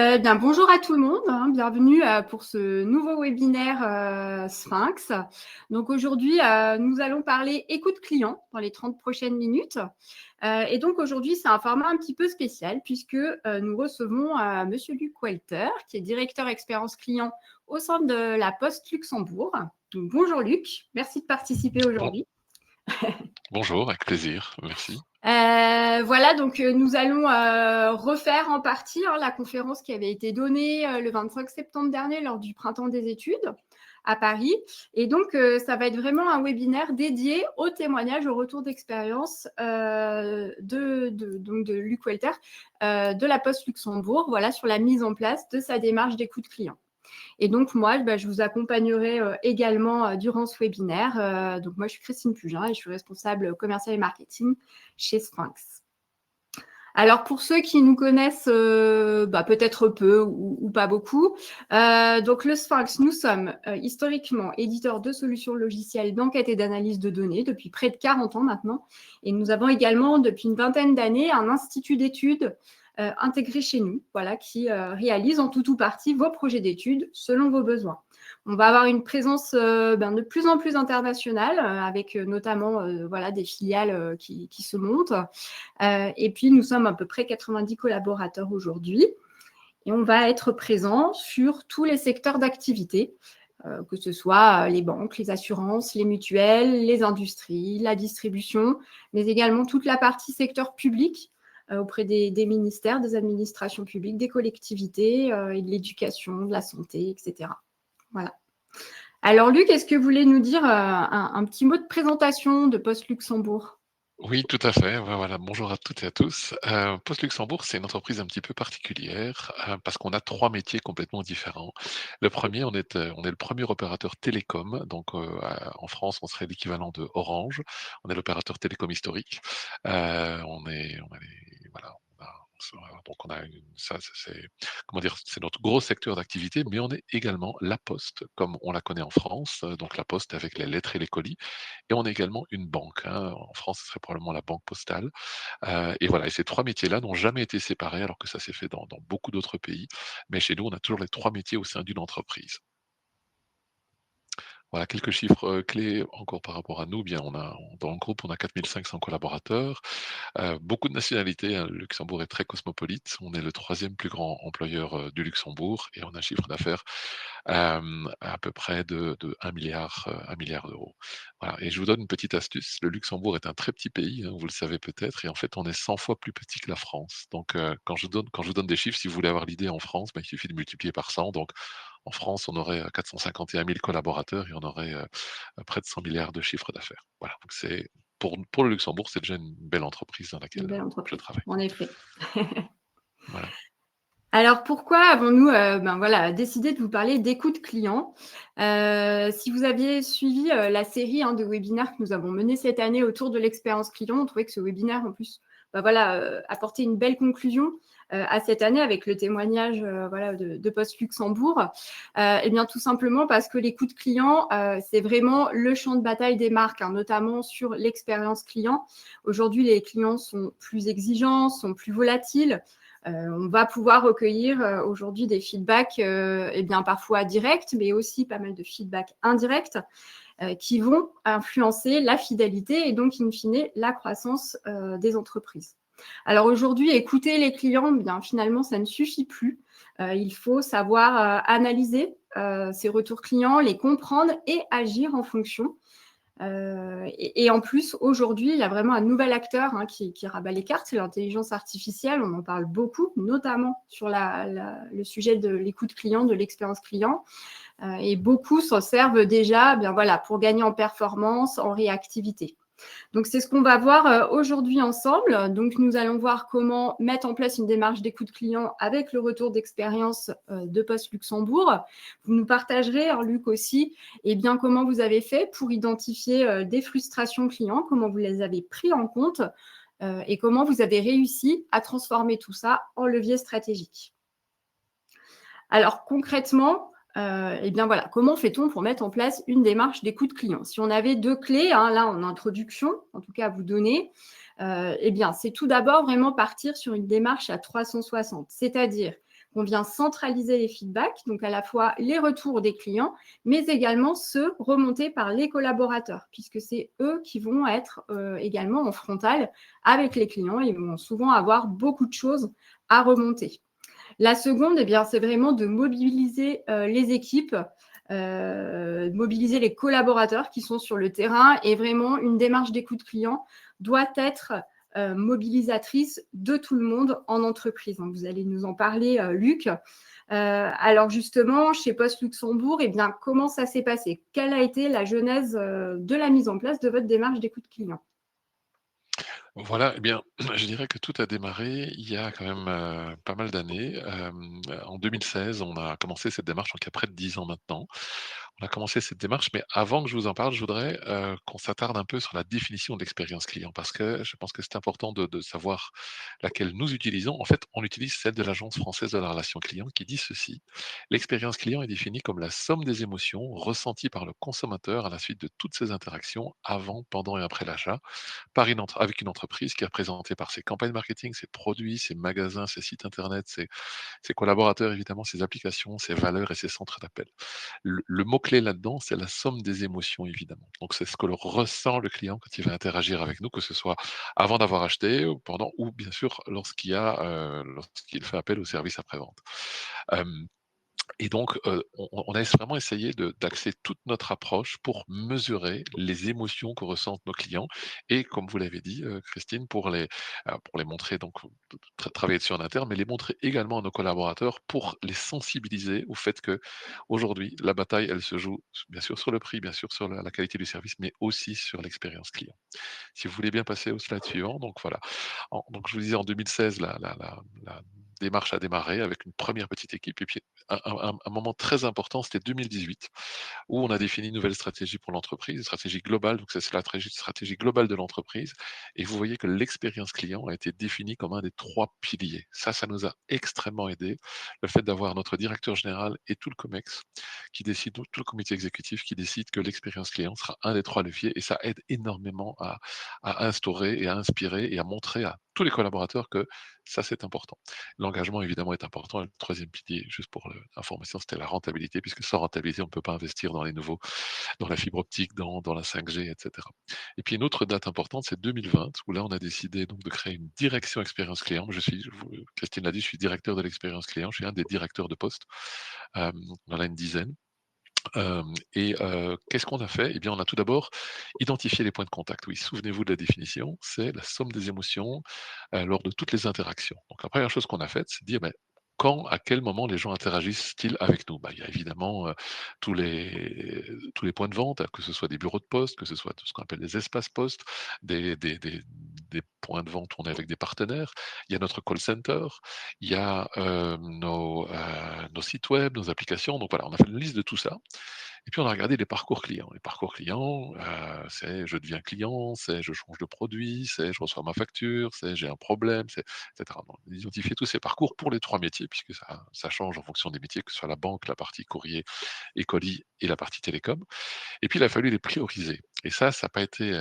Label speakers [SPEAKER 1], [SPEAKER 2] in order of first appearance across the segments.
[SPEAKER 1] Bonjour à tout le monde, bienvenue pour ce nouveau webinaire Sphinx. Donc aujourd'hui, nous allons parler écoute client dans les 30 prochaines minutes. Et donc aujourd'hui, c'est un format un petit peu spécial puisque nous recevons Monsieur Luc Welter, qui est directeur expérience client au sein de la Poste Luxembourg. Donc, bonjour Luc, merci de participer aujourd'hui.
[SPEAKER 2] Bonjour, avec plaisir, merci.
[SPEAKER 1] Voilà, donc nous allons refaire en partie la conférence qui avait été donnée le 25 septembre dernier lors du Printemps des études à Paris. Et donc, ça va être vraiment un webinaire dédié au témoignage, au retour d'expérience de Luc Welter de la Poste Luxembourg, voilà, sur la mise en place de sa démarche d'écoute client. Et donc, moi, je vous accompagnerai également durant ce webinaire. Donc, moi, je suis Christine Pugin et je suis responsable commercial et marketing chez Sphinx. Alors, pour ceux qui nous connaissent peut-être peu ou pas beaucoup, donc le Sphinx, nous sommes historiquement éditeurs de solutions logicielles d'enquête et d'analyse de données depuis près de 40 ans maintenant. Et nous avons également, depuis une vingtaine d'années, un institut d'études intégré chez nous, voilà, qui réalise en tout ou partie vos projets d'études selon vos besoins. On va avoir une présence de plus en plus internationale, avec notamment voilà, des filiales qui se montent. Et puis, nous sommes à peu près 90 collaborateurs aujourd'hui. Et on va être présent sur tous les secteurs d'activité, que ce soit les banques, les assurances, les mutuelles, les industries, la distribution, mais également toute la partie secteur public, auprès des ministères, des administrations publiques, des collectivités, et de l'éducation, de la santé, etc. Voilà. Alors, Luc, est-ce que vous voulez nous dire un petit mot de présentation de Poste Luxembourg ?
[SPEAKER 2] Oui, tout à fait. Voilà, bonjour à toutes et à tous. Poste Luxembourg, c'est une entreprise un petit peu particulière parce qu'on a trois métiers complètement différents. Le premier, on est le premier opérateur télécom. Donc, en France, on serait l'équivalent de Orange. On est l'opérateur télécom historique. Voilà, donc on a c'est comment dire, c'est notre gros secteur d'activité, mais on est également la Poste, comme on la connaît en France. Donc la Poste avec les lettres et les colis. Et on est également une banque, hein. En France, ce serait probablement la banque postale. Et voilà, et ces 3 métiers-là n'ont jamais été séparés alors que ça s'est fait dans beaucoup d'autres pays. Mais chez nous, on a toujours les 3 métiers au sein d'une entreprise. Voilà quelques chiffres, clés encore par rapport à nous. Bien, dans le groupe, on a 4 500 collaborateurs, beaucoup de nationalités, hein. Le Luxembourg est très cosmopolite. On est le troisième plus grand employeur, du Luxembourg et on a un chiffre d'affaires à peu près de 1 d'euros. Voilà, et je vous donne une petite astuce. Le Luxembourg est un très petit pays, hein, vous le savez peut-être, et en fait, on est 100 fois plus petit que la France. Donc, quand je vous donne des chiffres, si vous voulez avoir l'idée en France, il suffit de multiplier par 100. Donc, en France, on aurait 451 000 collaborateurs et on aurait près de 100 milliards de chiffre d'affaires. Voilà, donc pour le Luxembourg, c'est déjà une belle entreprise dans
[SPEAKER 1] Une
[SPEAKER 2] laquelle
[SPEAKER 1] belle
[SPEAKER 2] je
[SPEAKER 1] entreprise,
[SPEAKER 2] travaille.
[SPEAKER 1] en effet.
[SPEAKER 2] Voilà.
[SPEAKER 1] Alors, pourquoi avons-nous décidé de vous parler d'écoute client ? Si vous aviez suivi la série de webinaires que nous avons menés cette année autour de l'expérience client, on trouvait que ce webinaire, en plus, apportait une belle conclusion à cette année avec le témoignage de Poste Luxembourg. Eh bien, tout simplement parce que l'écoute client, c'est vraiment le champ de bataille des marques, notamment sur l'expérience client. Aujourd'hui, les clients sont plus exigeants, sont plus volatiles. On va pouvoir recueillir aujourd'hui des feedbacks parfois directs, mais aussi pas mal de feedbacks indirects qui vont influencer la fidélité et donc, in fine, la croissance des entreprises. Alors aujourd'hui, écouter les clients, finalement, ça ne suffit plus. Il faut savoir analyser ces retours clients, les comprendre et agir en fonction. Et en plus, aujourd'hui, il y a vraiment un nouvel acteur qui rabat les cartes, c'est l'intelligence artificielle. On en parle beaucoup, notamment sur le sujet de l'écoute client, de l'expérience client. Et beaucoup s'en servent déjà pour gagner en performance, en réactivité. Donc, c'est ce qu'on va voir aujourd'hui ensemble. Donc, nous allons voir comment mettre en place une démarche d'écoute client avec le retour d'expérience de Poste Luxembourg. Vous nous partagerez, Luc aussi, comment vous avez fait pour identifier des frustrations clients, comment vous les avez pris en compte et comment vous avez réussi à transformer tout ça en levier stratégique. Alors, concrètement, comment fait-on pour mettre en place une démarche d'écoute client ? Si on avait 2 clés, là, en introduction, en tout cas à vous donner, c'est tout d'abord vraiment partir sur une démarche à 360, c'est-à-dire On vient centraliser les feedbacks, donc à la fois les retours des clients, mais également ceux remontés par les collaborateurs, puisque c'est eux qui vont être également en frontal avec les clients et vont souvent avoir beaucoup de choses à remonter. La seconde, eh bien, c'est vraiment de mobiliser les équipes, mobiliser les collaborateurs qui sont sur le terrain, et vraiment une démarche d'écoute client doit être mobilisatrice de tout le monde en entreprise. Donc, vous allez nous en parler, Luc. Alors justement, chez Post Luxembourg, eh bien, comment ça s'est passé? Quelle a été la genèse de la mise en place de votre démarche d'écoute client?
[SPEAKER 2] Voilà, eh bien, je dirais que tout a démarré il y a quand même, pas mal d'années. En 2016, on a commencé cette démarche, donc il y a près de 10 ans maintenant. On a commencé cette démarche, mais avant que je vous en parle, je voudrais, qu'on s'attarde un peu sur la définition de l'expérience client, parce que je pense que c'est important de savoir laquelle nous utilisons. En fait, on utilise celle de l'Agence française de la relation client qui dit ceci: «L'expérience client est définie comme la somme des émotions ressenties par le consommateur à la suite de toutes ses interactions avant, pendant et après l'achat, avec une entreprise qui est représentée par ses campagnes marketing, ses produits, ses magasins, ses sites internet, ses collaborateurs évidemment, ses applications, ses valeurs et ses centres d'appel». Le mot-clé là-dedans, c'est la somme des émotions évidemment. Donc c'est ce que le ressent le client quand il va interagir avec nous, que ce soit avant d'avoir acheté ou pendant, ou bien sûr lorsqu'il fait appel au service après-vente. Hem Et donc, on a vraiment essayé d'axer toute notre approche pour mesurer les émotions que ressentent nos clients, et comme vous l'avez dit, Christine, pour les montrer, donc travailler dessus en interne, mais les montrer également à nos collaborateurs pour les sensibiliser au fait que aujourd'hui la bataille, elle se joue bien sûr sur le prix, bien sûr sur la qualité du service, mais aussi sur l'expérience client. Si vous voulez bien passer au slide suivant, donc voilà. Donc je vous disais, en 2016, la démarche a démarré avec une première petite équipe, et puis un moment très important, c'était 2018, où on a défini une nouvelle stratégie pour l'entreprise, une stratégie globale. Donc ça, c'est la stratégie globale de l'entreprise, et vous voyez que l'expérience client a été définie comme un des 3 piliers. Ça nous a extrêmement aidé. Le fait d'avoir notre directeur général et tout le COMEX qui décide, tout le comité exécutif qui décide que l'expérience client sera un des 3 leviers, et ça aide énormément à instaurer et à inspirer et à montrer à tous les collaborateurs que ça, c'est important. L'engagement, évidemment, est important. Et le troisième pilier, juste pour l'information, c'était la rentabilité, puisque sans rentabilité, on ne peut pas investir dans la fibre optique, dans la 5G, etc. Et puis une autre date importante, c'est 2020, où là, on a décidé donc de créer une direction expérience client. Christine l'a dit, je suis directeur de l'expérience client, je suis un des directeurs de poste. On en a une dizaine. Qu'est-ce qu'on a fait? Eh bien, on a tout d'abord identifié les points de contact. Oui, souvenez-vous de la définition, c'est la somme des émotions, lors de toutes les interactions. Donc la première chose qu'on a faite, c'est de dire, quand, à quel moment les gens interagissent-ils avec nous? Il y a évidemment, tous les points de vente, que ce soit des bureaux de poste, que ce soit tout ce qu'on appelle des espaces postes, des points de vente où on est avec des partenaires. Il y a notre call center, il y a, nos sites web, nos applications. Donc voilà, on a fait une liste de tout ça, et puis on a regardé les parcours clients. Les parcours clients, c'est je deviens client, c'est je change de produit, c'est je reçois ma facture, c'est j'ai un problème, c'est, et cetera. Donc on a identifié tous ces parcours pour les 3 métiers, puisque ça change en fonction des métiers, que ce soit la banque, la partie courrier et colis, et la partie télécom. Et puis il a fallu les prioriser. Et ça a pas été,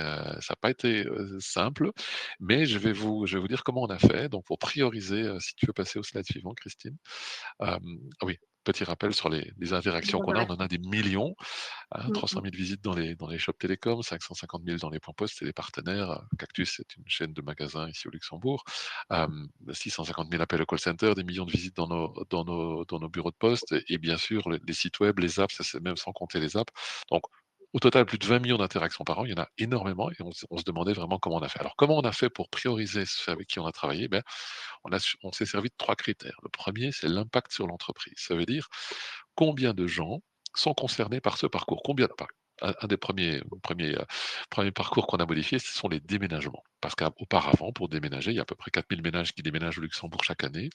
[SPEAKER 2] simple, mais je vais vous dire comment on a fait. Donc pour prioriser, si tu veux passer au slide suivant, Christine. Ah oui, petit rappel sur les interactions qu'on a, on en a des millions, hein,
[SPEAKER 1] Mmh
[SPEAKER 2] 300
[SPEAKER 1] mh.
[SPEAKER 2] 000 visites dans les shops télécoms, 550 000 dans les points postes, c'est des partenaires. Cactus, c'est une chaîne de magasins ici au Luxembourg. 650 000 appels au call center, des millions de visites dans nos bureaux de poste, et bien sûr les sites web, les apps, ça c'est même sans compter les apps. Donc au total, plus de 20 millions d'interactions par an, il y en a énormément, et on se demandait vraiment comment on a fait. Alors comment on a fait pour prioriser ceux avec qui on a travaillé? On s'est servi de 3 critères. Le premier, c'est l'impact sur l'entreprise. Ça veut dire combien de gens sont concernés par ce parcours? Combien par un des premiers parcours qu'on a modifié, ce sont les déménagements. Parce qu'auparavant, pour déménager, il y a à peu près 4 000 ménages qui déménagent au Luxembourg chaque année.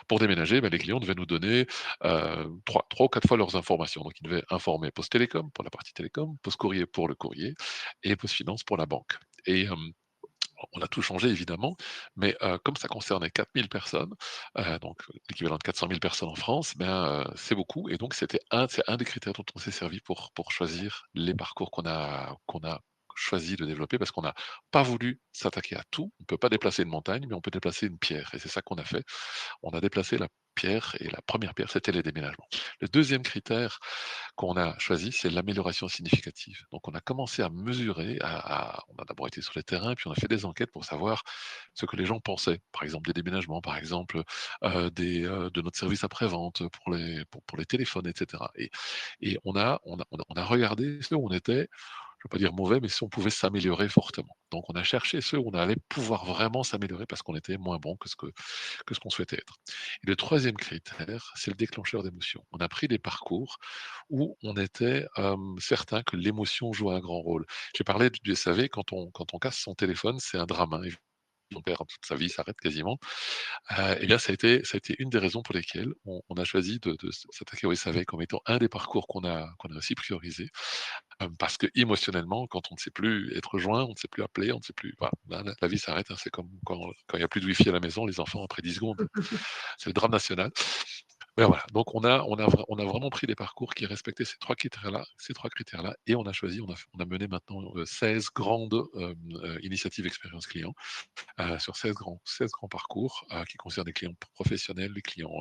[SPEAKER 2] Pour déménager, les clients devaient nous donner, 3 ou 4 fois leurs informations. Donc ils devaient informer Poste Télécom pour la partie télécom, Poste Courrier pour le courrier, et Poste Finance pour la banque. Et on a tout changé évidemment, mais comme ça concernait 4 000 personnes, donc l'équivalent de 400 000 personnes en France, c'est beaucoup, et donc c'est un des critères dont on s'est servi pour choisir les parcours qu'on a choisi de développer, parce qu'on n'a pas voulu s'attaquer à tout. On ne peut pas déplacer une montagne, mais on peut déplacer une pierre, et c'est ça qu'on a fait. On a déplacé la pierres et la première pierre, c'était les déménagements. Le deuxième critère qu'on a choisi, c'est l'amélioration significative. Donc on a commencé à mesurer, on a d'abord été sur les terrains, puis on a fait des enquêtes pour savoir ce que les gens pensaient. Par exemple des déménagements, par exemple de notre service après-vente pour les téléphones, etc. Et on a regardé ce où on était, je ne veux pas dire mauvais, mais si on pouvait s'améliorer fortement. Donc on a cherché ceux où on allait pouvoir vraiment s'améliorer parce qu'on était moins bon que ce qu'on souhaitait être. Et le troisième critère, c'est le déclencheur d'émotion. On a pris des parcours où on était certain que l'émotion jouait un grand rôle. J'ai parlé du SAV, quand on casse son téléphone, c'est un drame, hein. On perd toute sa vie, s'arrête quasiment. Et bien, ça a été une des raisons pour lesquelles on a choisi de s'attaquer au SAV comme étant un des parcours qu'on a aussi priorisé. Parce que émotionnellement, quand on ne sait plus être joint, on ne sait plus appeler, on ne sait plus, voilà, la vie s'arrête, hein. C'est comme quand il y a plus de wifi à la maison, les enfants après 10 secondes, c'est le drame national. Mais voilà, donc on a vraiment pris des parcours qui respectaient ces 3 critères-là et on a choisi, on a mené maintenant, 16 grandes, initiatives expérience client, sur 16 grands parcours, qui concernent les clients professionnels, les clients,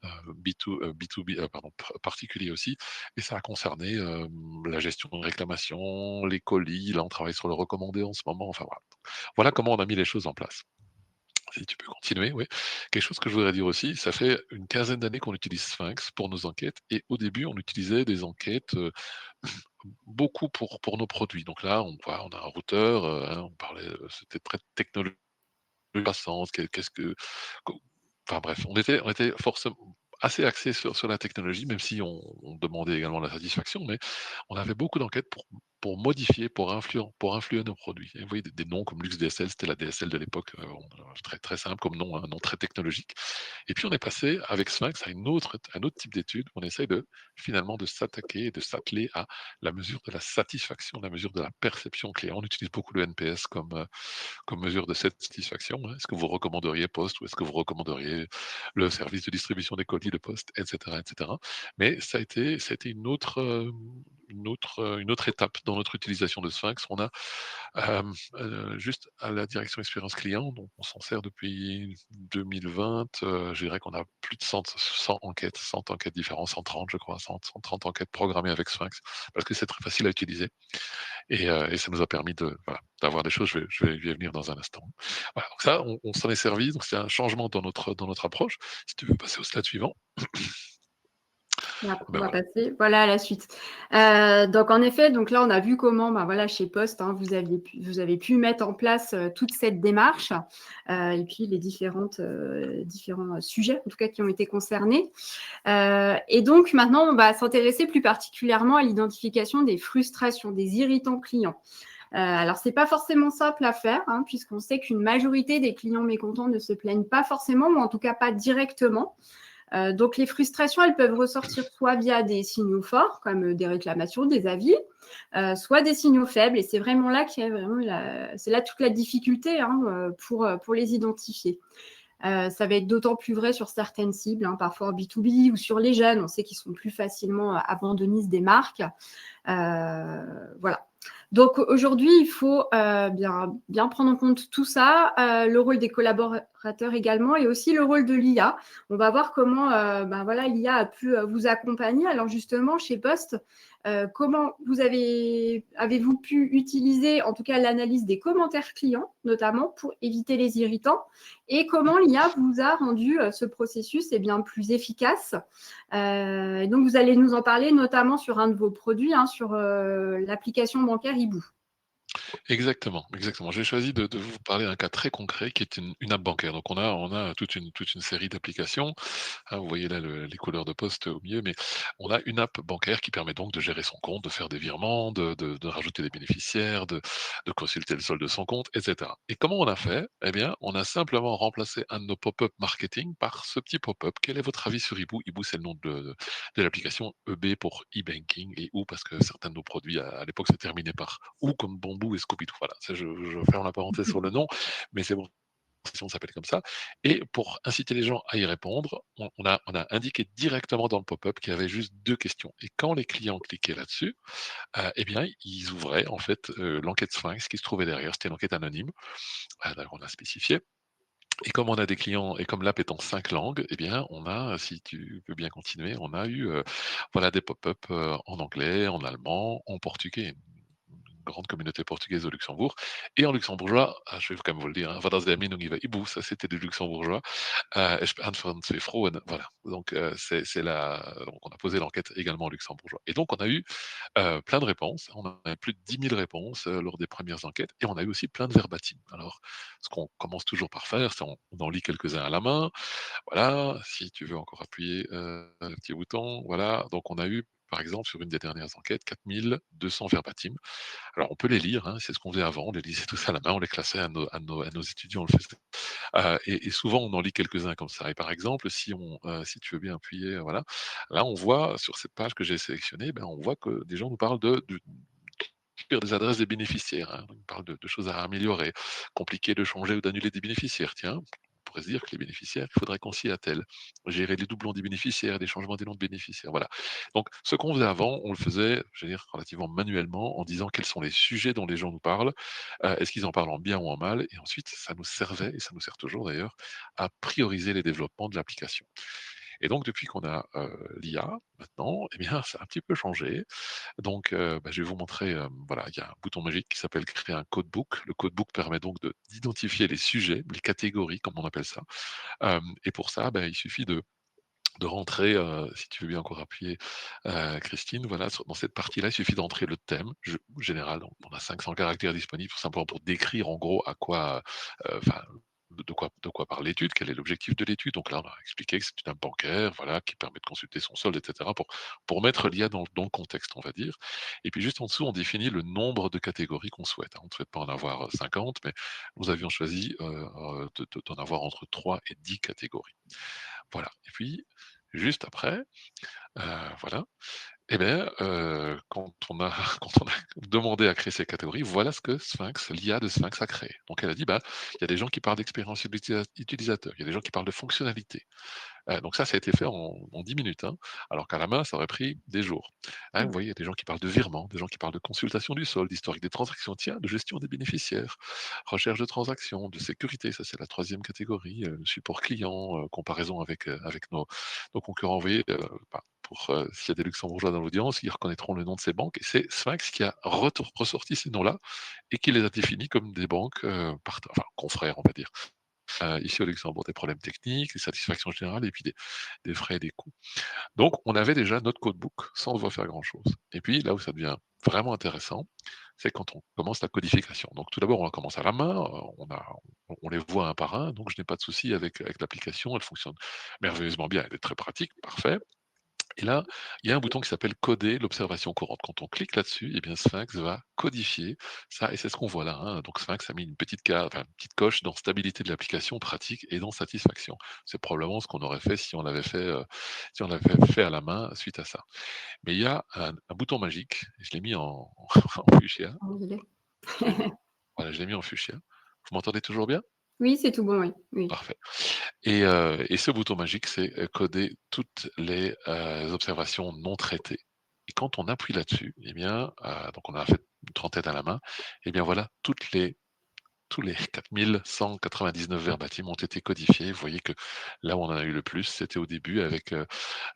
[SPEAKER 2] B2B, pardon, particuliers aussi. Et ça a concerné la gestion de réclamations, les colis. Là, on travaille sur le recommandé en ce moment. Enfin voilà. Voilà comment on a mis les choses en place. Si tu peux continuer, oui. Quelque chose que je voudrais dire aussi, ça fait une quinzaine d'années qu'on utilise Sphinx pour nos enquêtes. Et au début, on utilisait des enquêtes beaucoup pour nos produits. Donc là, on a un routeur, hein, on parlait, c'était très technologique croissance, qu'est-ce que co enfin bref, on était forcément assez axé sur la technologie, même si on demandait également la satisfaction, mais on avait beaucoup d'enquêtes pour modifier, pour influer nos produits. Et vous voyez des noms comme LuxDSL, c'était la DSL de l'époque, très, très simple comme nom, un nom très technologique. Et puis on est passé avec Sphinx à un autre type d'étude où on essaye finalement de s'attaquer et de s'atteler à la mesure de la satisfaction, la mesure de la perception client. On utilise beaucoup le NPS comme mesure de satisfaction, hein. Est-ce que vous recommanderiez Poste ou est-ce que vous recommanderiez le service de distribution des colis de Poste, et cetera, et cetera. Mais ça a été une autre étape dans notre utilisation de Sphinx. On a juste à la direction expérience client, donc on s'en sert depuis 2020, je dirais qu'on a plus de 100 enquêtes différentes, 130 je crois, 130 enquêtes programmées avec Sphinx, parce que c'est très facile à utiliser. Et ça nous a permis voilà, d'avoir des choses, je vais y venir dans un instant. Voilà, donc ça, on s'en est servi, donc c'est un changement dans notre approche. Si tu veux passer au slide suivant.
[SPEAKER 1] Et après, on
[SPEAKER 2] Ben
[SPEAKER 1] va
[SPEAKER 2] voilà.
[SPEAKER 1] passer voilà, à la suite. Donc, en effet, donc là, on a vu comment, ben voilà, chez Poste, hein, vous avez pu mettre en place toute cette démarche et puis les différents sujets, en tout cas, qui ont été concernés. Et donc, maintenant, on va s'intéresser plus particulièrement à l'identification des frustrations, des irritants clients. Alors, c'est pas forcément simple à faire, hein, puisqu'on sait qu'une majorité des clients mécontents ne se plaignent pas forcément, ou en tout cas pas directement. Donc, les frustrations, elles peuvent ressortir soit via des signaux forts, comme des réclamations, des avis, soit des signaux faibles. Et c'est vraiment là qu'il y a vraiment c'est là toute la difficulté, hein, pour les identifier. Ça va être d'autant plus vrai sur certaines cibles, hein, parfois en B2B ou sur les jeunes. On sait qu'ils sont plus facilement abandonnistes des marques. Voilà. Donc aujourd'hui, il faut bien prendre en compte tout ça, le rôle des collaborateurs également et aussi le rôle de l'IA. On va voir comment voilà, l'IA a pu vous accompagner. Alors justement, chez Post, comment avez-vous pu utiliser en tout cas l'analyse des commentaires clients, notamment pour éviter les irritants, et comment l'IA vous a rendu ce processus bien, plus efficace. Donc, vous allez nous en parler notamment sur un de vos produits, hein, sur l'application bancaire Hibou.
[SPEAKER 2] Exactement, exactement. J'ai choisi de vous parler d'un cas très concret qui est une app bancaire. Donc on a toute une série d'applications, hein, vous voyez là les couleurs de poste au milieu, mais on a une app bancaire qui permet donc de gérer son compte, de faire des virements, de rajouter des bénéficiaires, de consulter le solde de son compte, et cetera. Et comment on a fait? Eh bien, on a simplement remplacé un de nos pop-up marketing par ce petit pop-up. Quel est votre avis sur Hibou? Hibou, c'est le nom de l'application, EB pour e-banking, et ou parce que certains de nos produits à l'époque se terminaient par ou comme Bambou et Scooby-Doo. Voilà, ça, je ferme la parenthèse sur le nom, mais c'est bon, on s'appelle comme ça. Et pour inciter les gens à y répondre, on a indiqué directement dans le pop-up qu'il y avait juste 2 questions. Et quand les clients cliquaient là-dessus, eh bien, ils ouvraient en fait l'enquête Sphinx qui se trouvait derrière. C'était une enquête anonyme, donc on a spécifié. Et comme on a des clients et comme l'app est en 5 langues, eh bien, on a, si tu veux bien continuer, on a eu, voilà, des pop-up, en anglais, en allemand, en portugais. Une grande communauté portugaise au Luxembourg et en luxembourgeois, je vais quand même vous le dire, hein, "Wat als de Meinung über Ibu", ça c'était du luxembourgeois. Ich bin von zwei Frauen, voilà. Donc, c'est la donc on a posé l'enquête également en luxembourgeois et donc on a eu, plein de réponses. On a eu plus de 10 000 réponses, lors des premières enquêtes et on a eu aussi plein de verbatim. Alors, ce qu'on commence toujours par faire, c'est on en lit quelques-uns à la main. Voilà, si tu veux encore appuyer, le petit bouton, voilà. Donc on a eu, par exemple, sur une des dernières enquêtes, 4 200 verbatim. Alors on peut les lire, hein, c'est ce qu'on faisait avant, on les lisait tous à la main, on les classait à nos étudiants, on le faisait. Et souvent on en lit quelques-uns comme ça et par exemple si tu veux bien appuyer, voilà, là on voit sur cette page que j'ai sélectionnée, ben, on voit que des gens nous parlent de des adresses des bénéficiaires, hein. Ils parlent de choses à améliorer. Compliqué de changer ou d'annuler des bénéficiaires, tiens. On pourrait se dire que les bénéficiaires, il faudrait qu'on s'y attelle. Gérer les doublons des bénéficiaires, des changements des noms de bénéficiaires, voilà. Donc, ce qu'on faisait avant, on le faisait, je veux dire, relativement manuellement, en disant quels sont les sujets dont les gens nous parlent, est-ce qu'ils en parlent en bien ou en mal, et ensuite, ça nous servait, et ça nous sert toujours d'ailleurs, à prioriser les développements de l'application. Et donc, depuis qu'on a l'IA, maintenant, eh bien, ça a un petit peu changé. Donc, je vais vous montrer, voilà, il y a un bouton magique qui s'appelle "Créer un codebook". Le codebook permet donc d'identifier les sujets, les catégories comme on appelle ça. Et pour ça, il suffit de rentrer, si tu veux bien encore appuyer, Christine, voilà, dans cette partie-là, il suffit d'entrer le thème général, donc on a 500 caractères disponibles, tout simplement pour décrire en gros à quoi, enfin, de quoi parle l'étude, quel est l'objectif de l'étude. Donc là, on a expliqué que c'est une app bancaire, voilà, qui permet de consulter son solde et cetera pour mettre l'IA dans le contexte, on va dire. Et puis juste en dessous, on définit le nombre de catégories qu'on souhaite, hein. On ne souhaite pas en avoir, 50, mais nous avions choisi, d'en avoir entre 3 et 10 catégories. Voilà et puis juste après, heu, voilà et bien, quand on a quand on a demandé à créer ces catégories, voilà ce que Sphinx, l'IA de Sphinx a créé. Donc elle a dit: «Bah, il y a des gens qui parlent d'expérience utilisateur, il y a des gens qui parlent de fonctionnalité». Donc ça a été fait en 10 minutes, hein, alors qu'à la main, ça aurait pris des jours. Hein, vous
[SPEAKER 1] Mmh.
[SPEAKER 2] voyez, il y a des gens qui parlent de virements, des gens qui parlent de consultation du solde, d'historique des transactions, tiens, de gestion des bénéficiaires, recherche de transactions, de sécurité, ça c'est la troisième catégorie, support client, comparaison avec nos concurrents. Vous voyez, s'il y a des luxembourgeois dans l'audience, ils reconnaîtront le nom de ces banques et c'est Sphinx qui a ressorti ces noms-là et qui les a définis comme des banques, enfin confrères, on va dire. Ici au Luxembourg, des problèmes techniques, des satisfactions générales et puis des frais et des coûts. Donc on avait déjà notre codebook sans devoir faire grand-chose. Et puis là où ça devient vraiment intéressant, c'est quand on commence la codification. Donc tout d'abord, on commence à la main, on les voit un par un, donc je n'ai pas de souci avec l'application, elle fonctionne merveilleusement bien, elle est très pratique, parfait. Et là, il y a un bouton qui s'appelle "Coder l'observation courante". Quand on clique là-dessus, eh bien Sphinx va codifier ça et c'est ce qu'on voit là, hein. Donc Sphinx a mis une petite coche dans stabilité de l'application, pratique et dans satisfaction. C'est probablement ce qu'on aurait fait si on l'avait fait à la main suite à ça. Mais il y a un bouton magique, je l'ai mis en en fuchsia.
[SPEAKER 1] Anglais.
[SPEAKER 2] Je l'ai mis voilà, je l'ai mis en fuchsia. Vous m'entendez toujours bien?
[SPEAKER 1] Oui, c'est tout bon, oui, oui.
[SPEAKER 2] Parfait. Et ce bouton magique, c'est, coder toutes les, observations non traitées. Et quand on appuie là-dessus, eh bien, donc on a fait une trentaine à la main, eh bien voilà, tous les 4 199 verbatim ont été codifiés. Vous voyez que là où on en a eu le plus, c'était au début avec,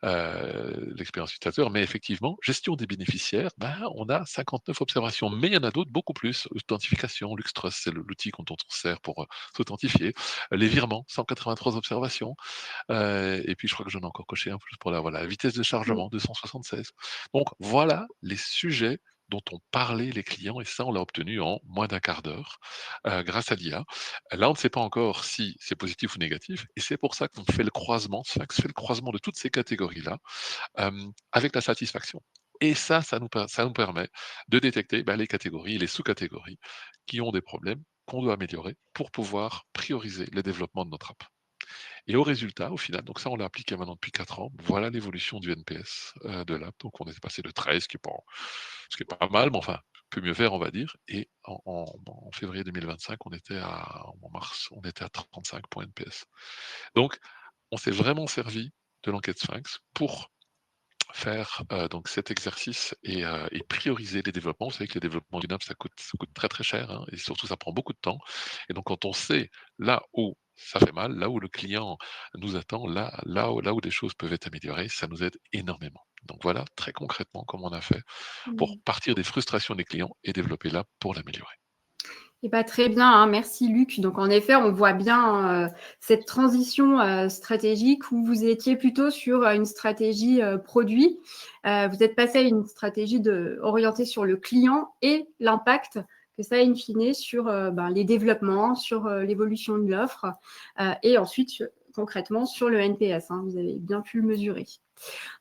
[SPEAKER 2] l'expérience utilisateur. Mais effectivement, gestion des bénéficiaires, on a 59 observations, mais il y en a d'autres beaucoup plus. Authentification, LuxTrust, c'est l'outil dont on se sert pour, s'authentifier. Les virements, 183 observations. Et puis je crois que j'en ai encore coché un plus pour la voilà, la vitesse de
[SPEAKER 1] Oui.
[SPEAKER 2] chargement 276. Donc voilà les sujets dont ont parlé les clients et ça on l'a obtenu en moins d'un quart d'heure, grâce à l'IA. Là, on ne sait pas encore si c'est positif ou négatif et c'est pour ça qu'on fait le croisement, Sphinx fait le croisement de toutes ces catégories-là, avec la satisfaction. Et ça nous permet de détecter, les catégories et les sous-catégories qui ont des problèmes qu'on doit améliorer pour pouvoir prioriser le développement de notre app. Et au résultat, au final, donc ça, on l'a appliqué maintenant depuis 4 ans. Voilà l'évolution du NPS, de l'app. Donc on est passé de 13, ce qui est pas mal, mais enfin, peut mieux faire, on va dire. Et en février 2025, en mars, on était à 35 points NPS. Donc, on s'est vraiment servi de l'enquête Sphinx pour faire, donc cet exercice et prioriser les développements. Vous savez que les développements d'une app, ça coûte très, très cher, hein, et surtout ça prend beaucoup de temps. Et donc quand on sait là où ça fait mal. Là où le client nous attend, là où les choses peuvent être améliorées, ça nous aide énormément. Donc voilà, très concrètement, comment on a fait pour
[SPEAKER 1] Mmh.
[SPEAKER 2] partir des frustrations des clients et développer là pour l'améliorer.
[SPEAKER 1] Eh bah, très bien, hein, merci Luc. Donc en effet, on voit bien, cette transition, stratégique où vous étiez plutôt sur, une stratégie, produit. Vous êtes passé à une stratégie orientée sur le client et l'impact que ça a in fine sur, ben, les développements, sur, l'évolution de l'offre, et ensuite, concrètement sur le NPS, hein, vous avez bien pu le mesurer.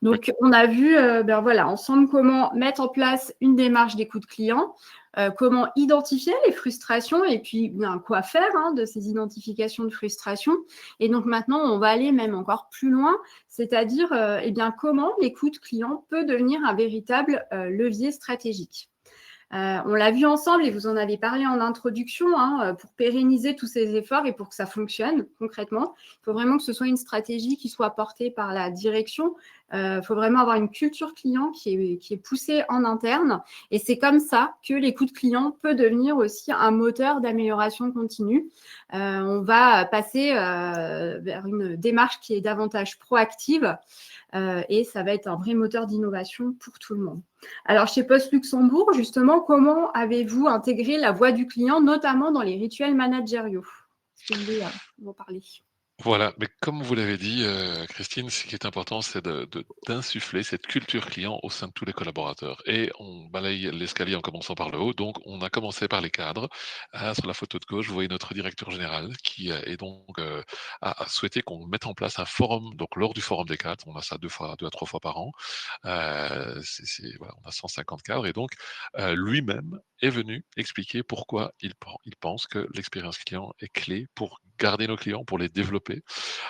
[SPEAKER 2] Oui.
[SPEAKER 1] Donc, on a vu ben voilà, ensemble comment mettre en place une démarche d'écoute client, comment identifier les frustrations et puis ben, quoi faire hein, de ces identifications de frustration. Et donc maintenant, on va aller même encore plus loin, c'est-à-dire eh bien, comment l'écoute client peut devenir un véritable levier stratégique. On l'a vu ensemble et vous en avez parlé en introduction, hein, pour pérenniser tous ces efforts et pour que ça fonctionne concrètement, il faut vraiment que ce soit une stratégie qui soit portée par la direction. Il faut vraiment avoir une culture client qui est poussée en interne. Et c'est comme ça que l'écoute client peut devenir aussi un moteur d'amélioration continue. On va passer vers une démarche qui est davantage proactive et ça va être un vrai moteur d'innovation pour tout le monde. Alors, chez Post Luxembourg, justement, comment avez-vous intégré la voix du client, notamment dans les rituels managériaux? Est-ce que vous voulez m'en parler?
[SPEAKER 2] Voilà, mais comme vous l'avez dit, Christine, ce qui est important, c'est d'insuffler cette culture client au sein de tous les collaborateurs et on balaye l'escalier en commençant par le haut. Donc on a commencé par les cadres. Sur la photo de gauche, vous voyez notre directeur général qui, est donc, a souhaité qu'on mette en place un forum. Donc lors du forum des cadres, on a ça 2 à 3 fois par an. C'est voilà, on a 150 cadres et donc, lui-même est venu expliquer pourquoi il pense que l'expérience client est clé pour garder nos clients, pour les développer.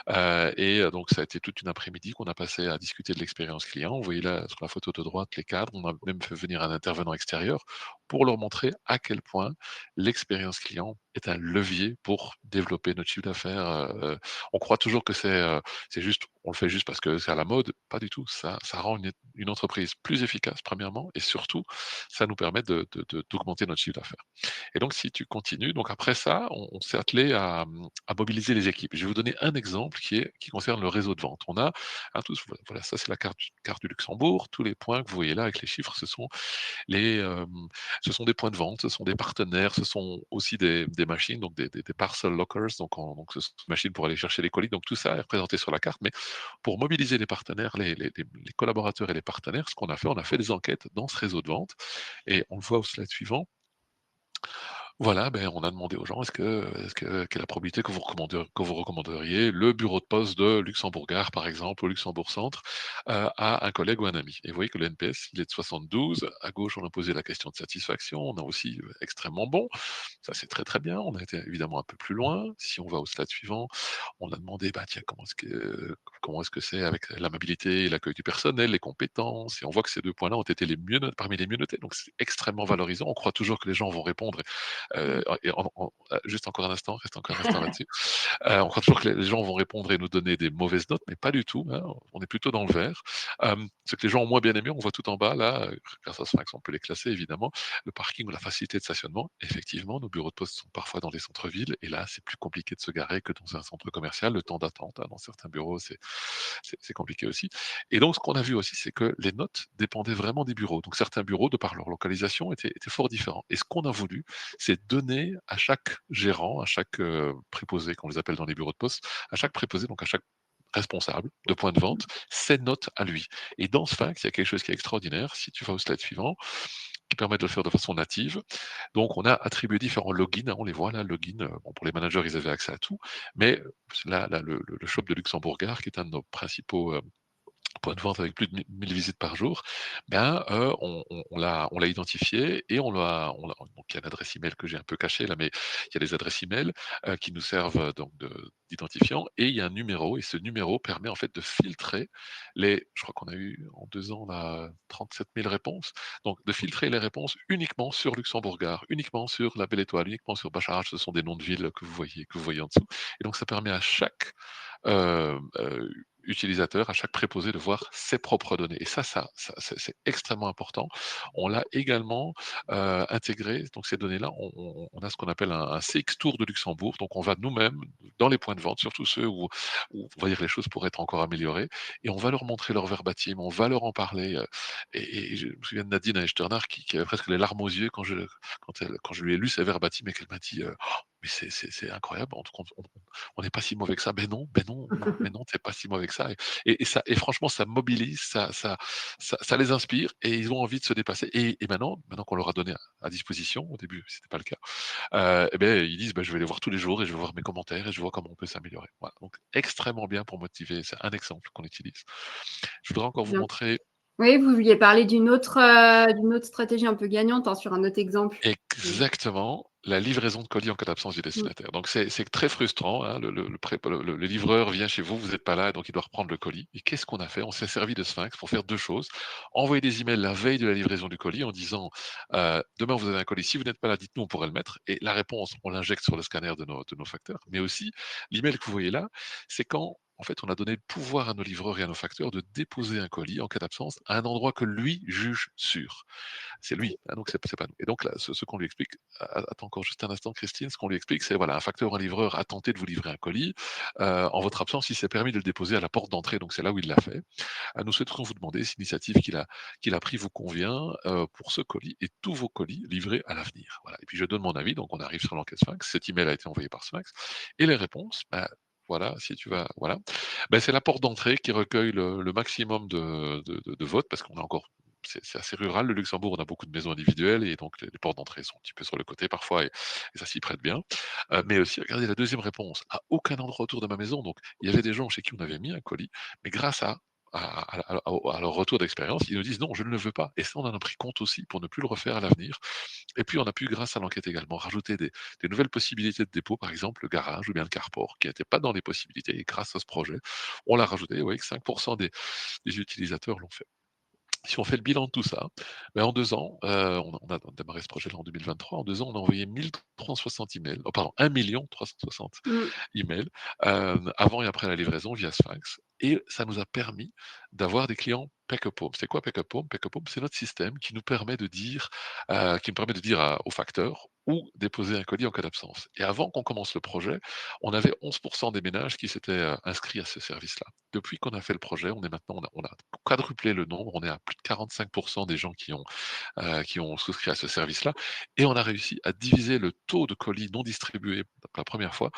[SPEAKER 2] Donc ça a été toute une après-midi qu'on a passé à discuter de l'expérience client. Vous voyez là sur la photo de droite les cadres, on a même fait venir un intervenant extérieur pour leur montrer à quel point l'expérience client est un levier pour développer notre chiffre d'affaires. On croit toujours que c'est juste, on le fait juste parce que c'est à la mode. Pas du tout. Ça rend une entreprise plus efficace, premièrement, et surtout, ça nous permet d'augmenter notre chiffre d'affaires. Et donc, si tu continues, donc après ça, on s'est attelé à mobiliser les équipes. Je vais vous donner un exemple qui concerne le réseau de vente. On a voilà, ça c'est la carte du Luxembourg. Tous les points que vous voyez là avec les chiffres, les, euh, ce sont des points de vente, ce sont des partenaires, ce sont aussi des machines, donc des parcel lockers, donc ce sont des machines pour aller chercher les colis. Donc tout ça est représenté sur la carte, mais pour mobiliser les partenaires, les collaborateurs et les partenaires, ce qu'on a fait, on a fait des enquêtes dans ce réseau de vente et on le voit au slide suivant. Voilà, ben, on a demandé aux gens, quelle est la probabilité que vous recommanderiez le bureau de poste de Luxembourg-Gare, par exemple, au Luxembourg-Centre, à un collègue ou un ami. Et vous voyez que le NPS, il est de 72. À gauche, on a posé la question de satisfaction. On a aussi extrêmement bon. Ça, c'est très très bien. On a été évidemment un peu plus loin. Si on va au slide suivant, on a demandé, bah, tiens, comment est-ce que c'est avec l'amabilité, l'accueil du personnel, les compétences. Et on voit que ces 2 points-là ont été parmi les mieux notés. Donc, c'est extrêmement valorisant. On croit toujours que les gens vont répondre et juste encore un instant, reste encore un instant là-dessus. On croit toujours que les gens vont répondre et nous donner des mauvaises notes, mais pas du tout, hein, on est plutôt dans le vert. Ce que les gens ont moins bien aimé, on voit tout en bas là, grâce à Sphinx, on peut les classer évidemment. Le parking ou la facilité de stationnement, effectivement, nos bureaux de poste sont parfois dans les centres-villes et là, c'est plus compliqué de se garer que dans un centre commercial. Le temps d'attente, hein, dans certains bureaux, c'est compliqué aussi. Et donc, ce qu'on a vu aussi, c'est que les notes dépendaient vraiment des bureaux. Donc, certains bureaux, de par leur localisation, étaient fort différents. Et ce qu'on a voulu, c'est donner à chaque gérant, à chaque préposé, qu'on les appelle dans les bureaux de poste, à chaque préposé, donc à chaque responsable de point de vente, ses notes à lui. Et dans Sphinx, il y a quelque chose qui est extraordinaire. Si tu vas au slide suivant, qui permet de le faire de façon native. Donc, on a attribué différents logins, hein, on les voit là, login. Bon, pour les managers, ils avaient accès à tout, mais là, le shop de Luxembourg-Gare, qui est un de nos principaux point de vente avec plus de 1000 visites par jour, ben, on l'a identifié et donc il y a une adresse email que j'ai un peu cachée là, mais il y a des adresses email, qui nous servent, donc d'identifiant et il y a un numéro et ce numéro permet en fait de filtrer je crois qu'on a eu en 2 ans là 37 000 réponses, donc de filtrer les réponses uniquement sur Luxembourg-Gare, uniquement sur La Belle Étoile, uniquement sur Bacharach, ce sont des noms de villes que vous voyez en dessous et donc ça permet à chaque, heu heu, utilisateur, à chaque préposé de voir ses propres données. Et c'est extrêmement important. On l'a également intégré, donc ces données-là, on a ce qu'on appelle un CX Tour de Luxembourg. Donc on va nous-mêmes, dans les points de vente, surtout ceux où on va dire les choses pourraient être encore améliorées, et on va leur montrer leur verbatim, on va leur en parler. Et je me souviens de Nadine Echternach qui avait presque les larmes aux yeux quand je lui ai lu ses verbatim et qu'elle m'a dit mais c'est incroyable, on n'est pas si mauvais que ça. Ben non, c'est pas si mauvais que ça. Et franchement, ça mobilise, ça les inspire et ils ont envie de se dépasser. Et maintenant qu'on leur a donné à disposition, au début, c'était pas le cas, eh ben, ils disent, je vais les voir tous les jours et je vais voir mes commentaires et je vois comment on peut s'améliorer. Voilà. Donc, extrêmement bien pour motiver. C'est un exemple qu'on utilise. Je voudrais encore vous
[SPEAKER 1] Bien.
[SPEAKER 2] montrer.
[SPEAKER 1] Oui, vous vouliez parler d'une autre stratégie un peu gagnante, hein, sur un autre exemple.
[SPEAKER 2] Exactement, la livraison de colis en cas d'absence du destinataire. Donc c'est très frustrant, hein, le livreur vient chez vous, vous n'êtes pas là, donc il doit reprendre le colis. Et qu'est-ce qu'on a fait? On s'est servi de Sphinx pour faire 2 choses. Envoyer des emails la veille de la livraison du colis en disant demain vous avez un colis, si vous n'êtes pas là, dites-nous, on pourrait le mettre. Et la réponse, on l'injecte sur le scanner de nos facteurs. Mais aussi, l'email que vous voyez là, c'est quand en fait, on a donné le pouvoir à nos livreurs et à nos facteurs de déposer un colis en cas d'absence à un endroit que lui juge sûr. C'est lui, hein, donc c'est pas nous. Et donc là, ce qu'on lui explique, attends encore juste un instant, Christine, ce qu'on lui explique, c'est voilà, un facteur ou un livreur a tenté de vous livrer un colis. En votre absence, il s'est permis de le déposer à la porte d'entrée, donc c'est là où il l'a fait. Nous souhaiterions vous demander si l'initiative qu'il a pris vous convient pour ce colis et tous vos colis livrés à l'avenir. Voilà. Et puis je donne mon avis, donc on arrive sur l'enquête Sphinx. Cet email a été envoyé par Sphinx. Et les réponses, voilà, si tu vas, voilà. C'est la porte d'entrée qui recueille le maximum de votes parce qu'on a encore c'est assez rural, le Luxembourg, on a beaucoup de maisons individuelles et donc les portes d'entrée sont un petit peu sur le côté parfois et ça s'y prête bien. Mais aussi, regardez la deuxième réponse, à aucun endroit autour de ma maison. Donc, il y avait des gens chez qui on avait mis un colis, mais grâce à leur retour d'expérience, ils nous disent non, je ne le veux pas. Et ça, on en a pris compte aussi pour ne plus le refaire à l'avenir. Et puis, on a pu, grâce à l'enquête également, rajouter des nouvelles possibilités de dépôt, par exemple le garage ou bien le carport, qui n'étaient pas dans les possibilités. Et grâce à ce projet, on l'a rajouté. Vous voyez que 5% des utilisateurs l'ont fait. Si on fait le bilan de tout ça, en 2 ans, on a démarré ce projet-là en 2023. En 2 ans, on a envoyé 1 360 emails, oh pardon, 1 360
[SPEAKER 1] Mm.
[SPEAKER 2] emails, avant et après la livraison via Sphinx et ça nous a permis d'avoir des clients Pick up Home. C'est quoi Pick up Home? Pick up Home, c'est notre système qui nous permet de dire, au facteur où déposer un colis en cas d'absence. Et avant qu'on commence le projet, on avait 11% des ménages qui s'étaient, inscrits à ce service-là. Depuis qu'on a fait le projet, on a quadruplé le nombre, on est à plus de 45% des gens qui ont souscrit à ce service-là et on a réussi à diviser le taux de colis non distribués pour la première fois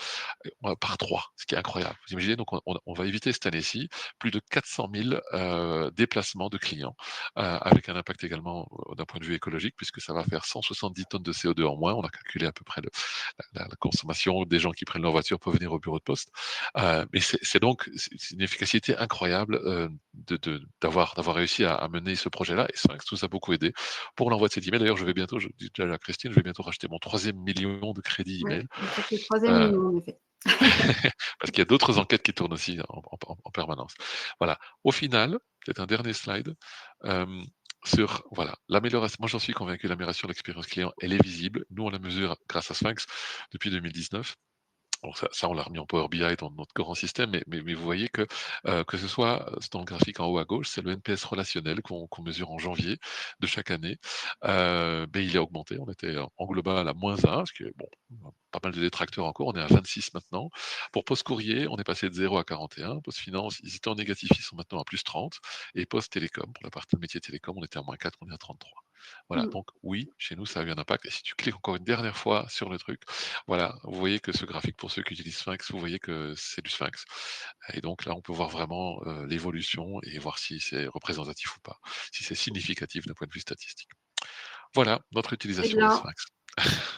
[SPEAKER 2] par 3, ce qui est incroyable. Vous imaginez, donc on va éviter cette année-ci plus de 400 000 déplacements de clients, avec un impact également d'un point de vue écologique, puisque ça va faire 170 tonnes de CO2 en moins. On a calculé à peu près la consommation des gens qui prennent leur voiture pour venir au bureau de poste. Mais c'est une efficacité incroyable d'avoir réussi à mener ce projet-là. Et c'est vrai que tout ça a beaucoup aidé pour l'envoi de ces emails. D'ailleurs, je dis déjà à Christine, je vais bientôt racheter mon 3e million de crédits
[SPEAKER 1] Ouais,
[SPEAKER 2] email.
[SPEAKER 1] ça fait le 3e
[SPEAKER 2] Euh,
[SPEAKER 1] million, en effet.
[SPEAKER 2] parce qu'il y a d'autres enquêtes qui tournent aussi en permanence. Voilà. Au final, peut-être un dernier slide, sur voilà, l'amélioration. Moi, j'en suis convaincu, l'amélioration de l'expérience client, elle est visible. Nous, on la mesure grâce à Sphinx depuis 2019. Donc ça, on l'a remis en Power BI dans notre grand système, mais vous voyez que ce soit c'est dans le graphique en haut à gauche, c'est le NPS relationnel qu'on mesure en janvier de chaque année. Il est augmenté. On était en global à -1, ce qui est bon, pas mal de détracteurs encore. On est à 26 maintenant. Pour Post Courrier, on est passé de 0 à 41. Post Finance, ils étaient en négatif, ils sont maintenant à +30. Et Post Télécom, pour la partie métier télécom, on était à -4, on est à 33. Voilà,
[SPEAKER 1] Mm.
[SPEAKER 2] donc oui, chez nous, ça a eu un impact. Et si tu cliques encore une dernière fois sur le truc, voilà, vous voyez que ce graphique, pour ceux qui utilisent Sphinx, vous voyez que c'est du Sphinx. Et donc là, on peut voir vraiment l'évolution et voir si c'est représentatif ou pas, si c'est significatif d'un point de vue statistique. Voilà notre
[SPEAKER 1] Très
[SPEAKER 2] utilisation des
[SPEAKER 1] bien.
[SPEAKER 2] Sphinx.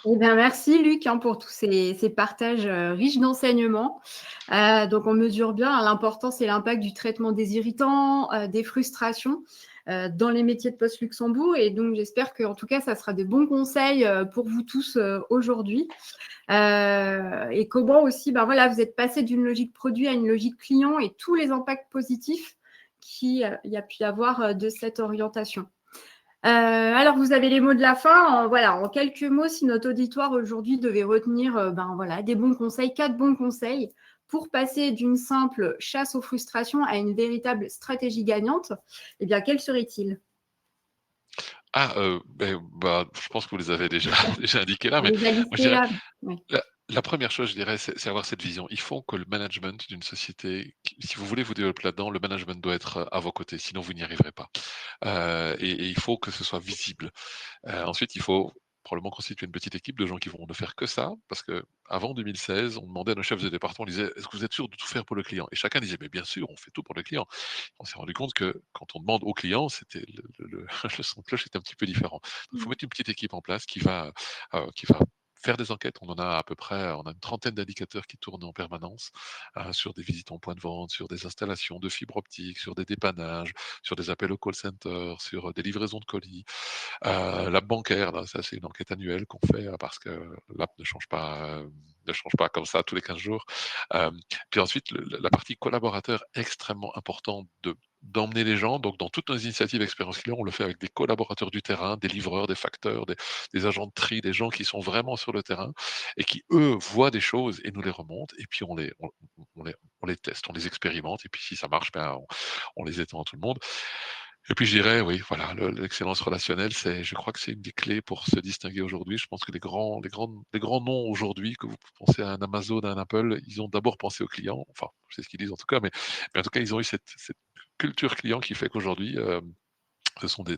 [SPEAKER 1] Eh bien, merci Luc, hein, pour tous ces partages riches d'enseignements. Donc, on mesure bien l'importance et l'impact du traitement des irritants, des frustrations dans les métiers de Poste Luxembourg. Et donc, j'espère qu'en tout cas, ça sera de bons conseils pour vous tous aujourd'hui. Et comment aussi, voilà, vous êtes passé d'une logique produit à une logique client et tous les impacts positifs qu'il y a pu y avoir de cette orientation. Alors, vous avez les mots de la fin. Voilà, en quelques mots, si notre auditoire aujourd'hui devait retenir voilà, des bons conseils, 4 bons conseils pour passer d'une simple chasse aux frustrations à une véritable stratégie gagnante, eh bien, quel serait-il?
[SPEAKER 2] Je pense que vous les avez déjà déjà indiqués là,
[SPEAKER 1] On
[SPEAKER 2] mais
[SPEAKER 1] les a
[SPEAKER 2] moi je
[SPEAKER 1] listés
[SPEAKER 2] dirais
[SPEAKER 1] là? Oui.
[SPEAKER 2] la 1re chose, je dirais, c'est avoir cette vision. Il faut que le management d'une société qui si vous voulez vous développer là-dedans, le management doit être, à vos côtés, sinon vous n'y arriverez pas. Et il faut que ce soit visible. Ensuite, il faut probablement constituer une petite équipe de gens qui vont ne faire que ça, parce qu'avant 2016, on demandait à nos chefs de département, on disait: «Est-ce que vous êtes sûrs de tout faire pour le client?» Et chacun disait: «Mais bien sûr, on fait tout pour le client». On s'est rendu compte que quand on demande au client, c'était le le son de cloche était un petit peu différent. Donc il faut
[SPEAKER 1] Mmh.
[SPEAKER 2] mettre une petite équipe en place qui va faire des enquêtes. On en a à peu près, on a une trentaine d'indicateurs qui tournent en permanence, sur des visites en point de vente, sur des installations de fibre optique, sur des dépannages, sur des appels au call center, sur des livraisons de colis. L'app bancaire, là, ça c'est une enquête annuelle qu'on fait, parce que l'app ne change pas comme ça tous les 15 jours. Puis ensuite la partie collaborateur extrêmement important d'emmener les gens. Donc dans toutes nos initiatives expérience client, on le fait avec des collaborateurs du terrain, des livreurs, des facteurs, des agents de tri, des gens qui sont vraiment sur le terrain et qui, eux, voient des choses et nous les remontent et puis on les teste, on les expérimente et puis si ça marche, ben, on les étend à tout le monde. Et puis je dirais, oui, voilà, l'excellence relationnelle, je crois que c'est une des clés pour se distinguer aujourd'hui. Je pense que les grands noms aujourd'hui, que vous pensez à un Amazon, à un Apple, ils ont d'abord pensé aux clients. Enfin, c'est ce qu'ils disent en tout cas, mais en tout cas, ils ont eu cette culture client qui fait qu'aujourd'hui, ce sont des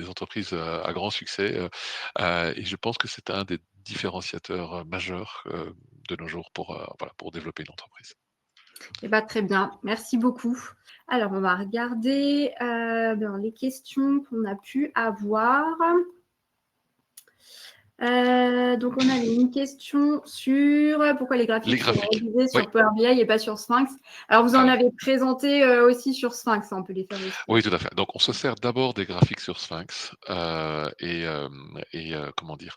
[SPEAKER 2] entreprises, à grand succès, et je pense que c'est un des différenciateurs, majeurs, de nos jours pour, voilà, pour développer une entreprise.
[SPEAKER 1] Eh ben, très bien, merci beaucoup. Alors, on va regarder dans les questions qu'on a pu avoir. Donc, on avait une question sur pourquoi les
[SPEAKER 2] Les
[SPEAKER 1] graphiques sont
[SPEAKER 2] graphiques,
[SPEAKER 1] réalisés
[SPEAKER 2] oui.
[SPEAKER 1] sur Power BI et pas sur Sphinx. Alors, vous en
[SPEAKER 2] Alors
[SPEAKER 1] avez présenté aussi sur Sphinx, hein, on peut les faire aussi.
[SPEAKER 2] oui, tout à fait. Donc on se sert d'abord des graphiques sur Sphinx, comment dire?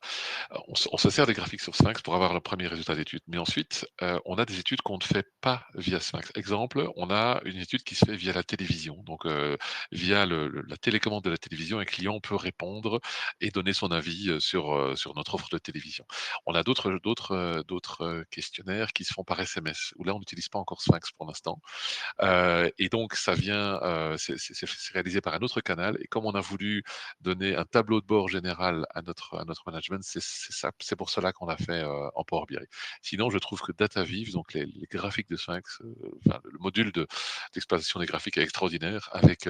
[SPEAKER 2] On se sert des graphiques sur Sphinx pour avoir le premier résultat d'étude. Mais ensuite, on a des études qu'on ne fait pas via Sphinx. Exemple, on a une étude qui se fait via la télévision. Donc, via la télécommande de la télévision, un client peut répondre et donner son avis, sur notre offre de télévision. On a d'autres questionnaires qui se font par SMS, où là on n'utilise pas encore Sphinx pour l'instant. Et donc ça vient, c'est réalisé par un autre canal et comme on a voulu donner un tableau de bord général à notre management, c'est pour cela qu'on l'a fait, en Power BI. Sinon, je trouve que DataViz, donc les graphiques de Sphinx, enfin le module d'exploitation des graphiques est extraordinaire avec,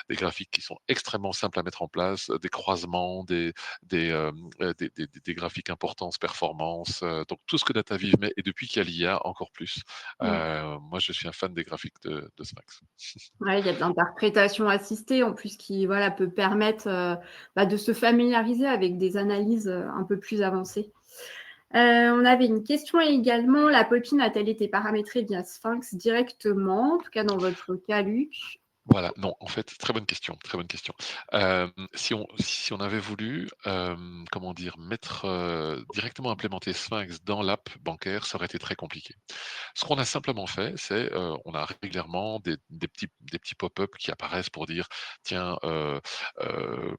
[SPEAKER 2] des graphiques qui sont extrêmement simples à mettre en place, des croisements, des graphiques importance, performance, donc tout ce que DataViz met et depuis qu'il y a l'IA, encore plus.
[SPEAKER 1] Mm.
[SPEAKER 2] Moi, je suis un fan des graphiques de Sphinx.
[SPEAKER 1] Ouais, il y a de l'interprétation assistée en plus qui voilà, peut permettre de se familiariser avec des analyses un peu plus avancées. On avait une question également. La popine a-t-elle été paramétrée via Sphinx directement, en tout cas dans votre cas, Luc?
[SPEAKER 2] Voilà, non, en fait, très bonne question, très bonne question. Si on avait voulu, comment dire? Mettre, directement implémenter Sphinx dans l'app bancaire, ça aurait été très compliqué. Ce qu'on a simplement fait, c'est, on a régulièrement des petits pop-up qui apparaissent pour dire: «Tiens,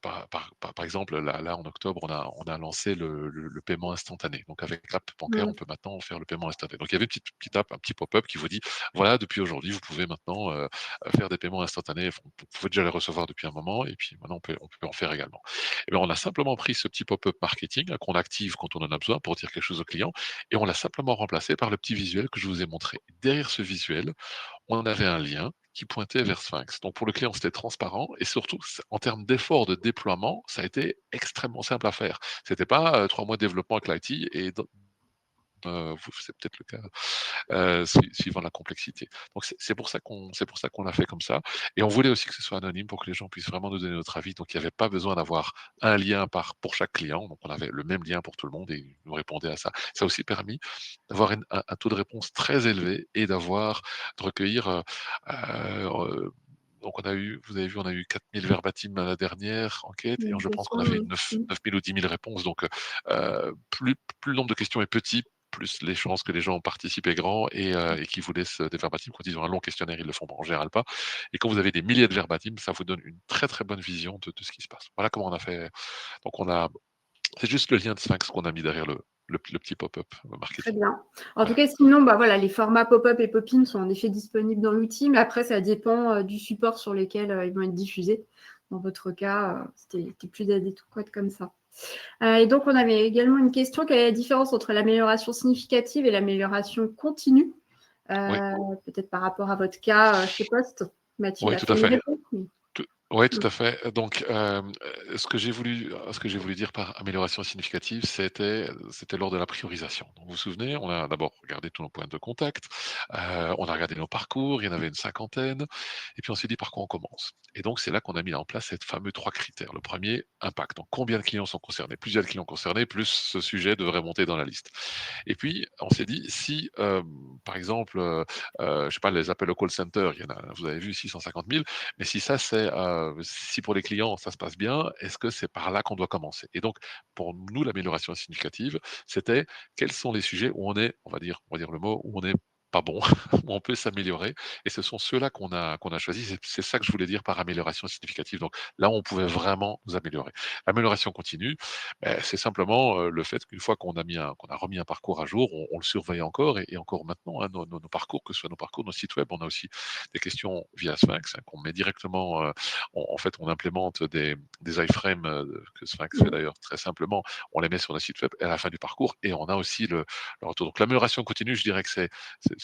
[SPEAKER 2] par exemple, là, en octobre, on a lancé le paiement instantané». Donc avec l'app bancaire, on
[SPEAKER 1] Mm.
[SPEAKER 2] peut maintenant faire le paiement instantané. Donc il y avait une petite app, un petit pop-up qui vous dit: «Voilà, depuis aujourd'hui, vous pouvez maintenant, faire des paiements instantanés». Vous pouvez déjà les recevoir depuis un moment et puis maintenant on peut en faire également. Et bien, on a simplement pris ce petit pop-up marketing là, qu'on active quand on en a besoin pour dire quelque chose au client et on l'a simplement remplacé par le petit visuel que je vous ai montré. Derrière ce visuel, on avait un lien qui pointait vers Sphinx. Donc pour le client, c'était transparent et surtout, en termes d'effort de déploiement, ça a été extrêmement simple à faire. C'était pas 3 mois de développement avec l'IT et c'est peut-être le cas, suivant la complexité. Donc c'est pour ça qu'on l'a fait comme ça et on voulait aussi que ce soit anonyme pour que les gens puissent vraiment nous donner notre avis. Donc il y avait pas besoin d'avoir un lien pour chaque client. Donc on avait le même lien pour tout le monde et ils nous répondaient à ça. Ça a aussi permis d'avoir un taux de réponse très élevé et de recueillir, donc vous avez vu, on a eu 4000 verbatim à la dernière enquête et je pense qu'on avait 9
[SPEAKER 1] Mm.
[SPEAKER 2] 9000 ou 10 000 réponses. Donc, plus le nombre de questions est petit, plus les chances que les gens participent est grand et qu'ils vous laissent des verbatim. Quand ils ont un long questionnaire, ils le font en général pas. Et quand vous avez des milliers de verbatim, ça vous donne une très très bonne vision de ce qui se passe. Voilà comment on a fait. Donc c'est juste le lien de Sphinx qu'on a mis derrière le petit pop-up
[SPEAKER 1] Très
[SPEAKER 2] marketing.
[SPEAKER 1] bien. En tout
[SPEAKER 2] Voilà.
[SPEAKER 1] cas, sinon, bah, voilà, les formats pop-up et pop-in sont en effet disponibles dans l'outil, mais après, ça dépend du support sur lequel ils vont être diffusés. Dans votre cas, c'était plus adéquat comme ça. Et donc, on avait également une question: quelle est la différence entre l'amélioration significative et l'amélioration continue?
[SPEAKER 2] Oui,
[SPEAKER 1] Peut-être par rapport à votre cas chez Post. Mathilde
[SPEAKER 2] oui,
[SPEAKER 1] a
[SPEAKER 2] tout
[SPEAKER 1] fait
[SPEAKER 2] à
[SPEAKER 1] une
[SPEAKER 2] fait.
[SPEAKER 1] réponse.
[SPEAKER 2] Oui,
[SPEAKER 1] Mm.
[SPEAKER 2] tout à fait. Donc, ce que j'ai voulu dire par amélioration significative, c'était lors de la priorisation. Donc, vous vous souvenez, on a d'abord regardé tous nos points de contact, on a regardé nos parcours, il y en avait une cinquantaine, et puis on s'est dit par quoi on commence. Et donc, c'est là qu'on a mis en place ces fameux 3 critères. Le premier, impact. Donc, combien de clients sont concernés? Plus il y a de clients concernés, plus ce sujet devrait monter dans la liste. Et puis, on s'est dit, si, par exemple, je sais pas, les appels au call center, il y en a, vous avez vu, 650 000, mais si ça, si pour les clients, ça se passe bien, est-ce que c'est par là qu'on doit commencer? Et donc, pour nous, l'amélioration significative, c'était quels sont les sujets où on va dire le mot, où on est pas bon, où on peut s'améliorer. Et ce sont ceux-là qu'on a choisis. C'est ça que je voulais dire par amélioration significative. Donc là, on pouvait vraiment nous améliorer. L'amélioration continue, c'est simplement le fait qu'une fois qu'on a remis un parcours à jour, on le surveille encore et encore maintenant, hein, nos parcours, que ce soit nos parcours, nos sites web, on a aussi des questions via Sphinx, hein, qu'on met directement. En fait, on implémente des iframes que Sphinx fait
[SPEAKER 1] Mm.
[SPEAKER 2] d'ailleurs très simplement. On les met sur le site web à la fin du parcours et on a aussi le retour. Donc l'amélioration continue, je dirais que c'est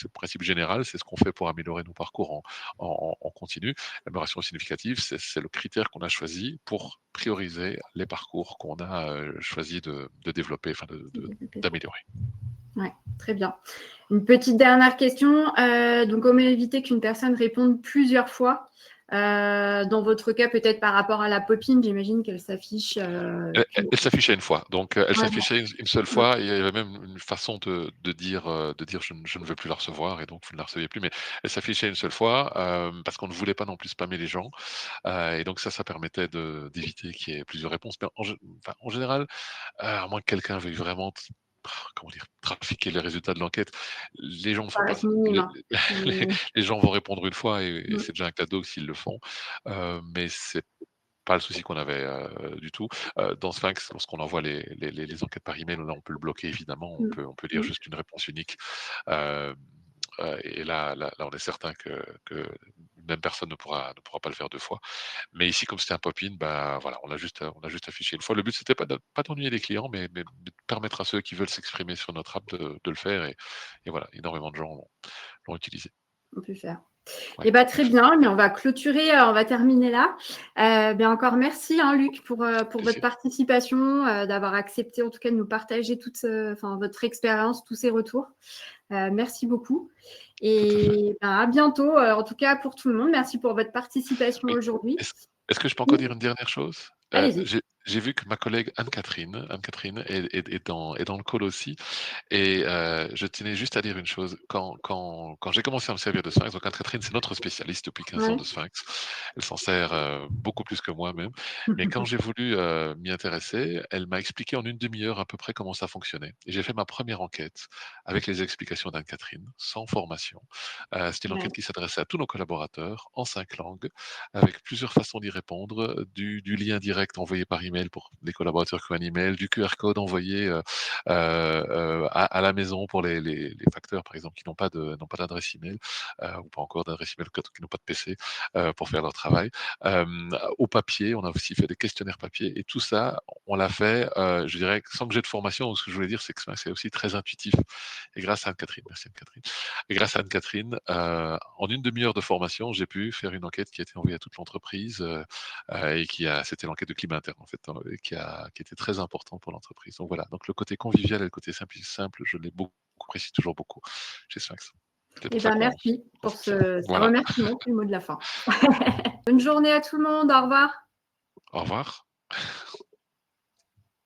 [SPEAKER 2] le principe général, c'est ce qu'on fait pour améliorer nos parcours en continu. L'amélioration significative, c'est le critère qu'on a choisi pour prioriser les parcours qu'on a choisi de développer, enfin d'améliorer.
[SPEAKER 1] Ouais, très bien. Une petite dernière question. Donc, comment éviter qu'une personne réponde plusieurs fois? Dans votre cas, peut-être par rapport à la popine, j'imagine qu'elle s'affiche
[SPEAKER 2] Elle s'affichait une fois, donc elle
[SPEAKER 1] Ouais,
[SPEAKER 2] s'affichait une seule
[SPEAKER 1] ouais.
[SPEAKER 2] fois et il y avait même une façon de dire: «Je ne veux plus la recevoir» et donc vous ne la receviez plus, mais elle s'affichait une seule fois, parce qu'on ne voulait pas non plus spammer les gens, et donc ça permettait d'éviter qu'il y ait plusieurs réponses. Mais en général, à moins que quelqu'un veuille vraiment comment dire? Trafiquer les résultats de l'enquête, les gens ne
[SPEAKER 1] Ça
[SPEAKER 2] font pas
[SPEAKER 1] reste
[SPEAKER 2] ça.
[SPEAKER 1] minime,
[SPEAKER 2] Les
[SPEAKER 1] hein.
[SPEAKER 2] les les gens vont répondre une fois et
[SPEAKER 1] Mm.
[SPEAKER 2] c'est déjà un cadeau s'ils le font, mais c'est pas le souci qu'on avait, du tout. Dans Sphinx, lorsqu'on envoie les enquêtes par email, là, on peut le bloquer évidemment,
[SPEAKER 1] Mm.
[SPEAKER 2] on peut dire
[SPEAKER 1] Mm.
[SPEAKER 2] juste une réponse unique. Hem, et là, on est certain que une même personne ne pourra pas le faire 2 fois. Mais ici, comme c'était un pop-in, bah, voilà, on a juste affiché une fois. Le but, c'était pas d'ennuyer les clients, mais de permettre à ceux qui veulent s'exprimer sur notre app de le faire et voilà, énormément de gens l'ont utilisé.
[SPEAKER 1] On peut faire.
[SPEAKER 2] Ouais.
[SPEAKER 1] Eh ben, très bien, mais on va clôturer, on va terminer là. Bien encore merci, hein, Luc, pour votre
[SPEAKER 2] Plaisir.
[SPEAKER 1] participation, d'avoir accepté en tout cas de nous partager enfin, votre expérience, tous ces retours. Merci beaucoup.
[SPEAKER 2] Tout à fait.
[SPEAKER 1] Et ben, à bientôt, en tout cas pour tout le monde. Merci pour votre participation
[SPEAKER 2] Oui.
[SPEAKER 1] aujourd'hui.
[SPEAKER 2] Est-ce que je peux encore
[SPEAKER 1] Oui,
[SPEAKER 2] dire une dernière chose?
[SPEAKER 1] allez-y.
[SPEAKER 2] J'ai vu que ma collègue Anne-Catherine est dans le call aussi et je tenais juste à dire une chose. Quand j'ai commencé à me servir de Sphinx, donc Anne-Catherine, c'est notre spécialiste depuis 15 ans
[SPEAKER 1] Ouais.
[SPEAKER 2] de Sphinx. Elle s'en sert, beaucoup plus que moi même. Mais quand j'ai voulu, m'y intéresser, elle m'a expliqué en une demi-heure à peu près comment ça fonctionnait et j'ai fait ma première enquête avec les explications d'Anne-Catherine, sans formation. C'était une
[SPEAKER 1] Ouais.
[SPEAKER 2] enquête qui s'adressait à tous nos collaborateurs en 5 langues, avec plusieurs façons d'y répondre, du lien direct envoyé par email pour les collaborateurs qui ont un email, du QR code envoyé, à la maison pour les facteurs, par exemple, qui n'ont pas d'adresse email, ou pas encore d'adresse email, qui n'ont pas de PC, pour faire leur travail. Au papier, on a aussi fait des questionnaires papier et tout ça, on l'a fait, je dirais, sans que j'ai de formation. Ce que je voulais dire, c'est que c'est aussi très intuitif et grâce à Anne-Catherine, merci Anne-Catherine. Et grâce à Anne-Catherine, en une demi-heure de formation, j'ai pu faire une enquête qui a été envoyée à toute l'entreprise, et c'était l'enquête de climat interne en fait, hein, et qui était très importante pour l'entreprise. Donc voilà, donc le côté convivial et le côté simple, je l'ai beaucoup apprécie toujours beaucoup chez Sphinx. C'est
[SPEAKER 1] Eh
[SPEAKER 2] pour ça
[SPEAKER 1] ben,
[SPEAKER 2] qu'on
[SPEAKER 1] merci
[SPEAKER 2] qu'on
[SPEAKER 1] pour
[SPEAKER 2] fonctionne.
[SPEAKER 1] ce
[SPEAKER 2] Voilà.
[SPEAKER 1] remerciement, c'est le mot de la fin. Bonne journée à tout le monde. Au revoir.
[SPEAKER 2] Au revoir.